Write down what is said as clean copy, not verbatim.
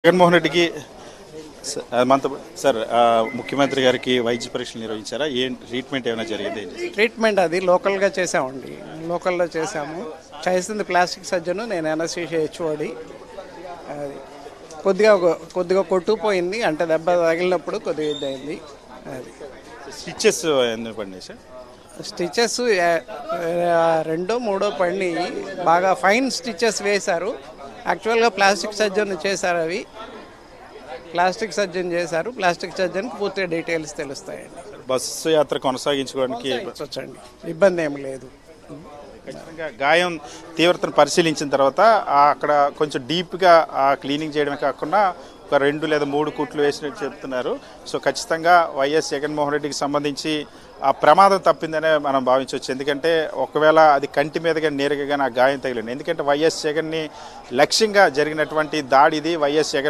జగన్మోహన్ రెడ్డికి మనతో సార్ ముఖ్యమంత్రి గారికి వైద్య పరీక్షలు నిర్వహించారా? ఏం ట్రీట్మెంట్ ఏమైనా జరిగింది? ట్రీట్మెంట్ అది లోకల్గా చేసామండి. లోకల్లో చేసాము. చేసింది ప్లాస్టిక్ సర్జను, నేను ఎన్ఎస్సీసీ హెచ్ఓడి. అది కొద్దిగా కొట్టుకుపోయింది, అంటే దెబ్బ తగిలినప్పుడు కొద్దిగా ఇది అయింది. అది స్టిచెస్ ఎందుకు పడినాయి సార్? స్టిచెస్ 2-3 పడినాయి. బాగా ఫైన్ స్టిచెస్ వేశారు. యాక్చువల్గా ప్లాస్టిక్ సర్జన్ చేశారు. అవి ప్లాస్టిక్ సర్జన్ చేశారు. ప్లాస్టిక్ సర్జన్కి పూర్తిగా డీటెయిల్స్ తెలుస్తాయండి. బస్సు యాత్ర కొనసాగించుకోవడానికి వచ్చండి, ఇబ్బంది ఏమి లేదు. ఖచ్చితంగా గాయం తీవ్రతను పరిశీలించిన తర్వాత అక్కడ కొంచెం డీప్గా క్లీనింగ్ చేయడమే కాకుండా ఒక 2 లేదా 3 కుట్లు వేసినట్టు చెప్తున్నారు. సో ఖచ్చితంగా వైఎస్ జగన్మోహన్ రెడ్డికి సంబంధించి ఆ ప్రమాదం తప్పిందనే మనం భావించవచ్చు. ఎందుకంటే ఒకవేళ అది కంటి మీదగా నేరుగా ఆ గాయం తగిలింది. ఎందుకంటే వైఎస్ జగన్ని లక్ష్యంగా జరిగినటువంటి దాడి ఇది. వైఎస్ జగన్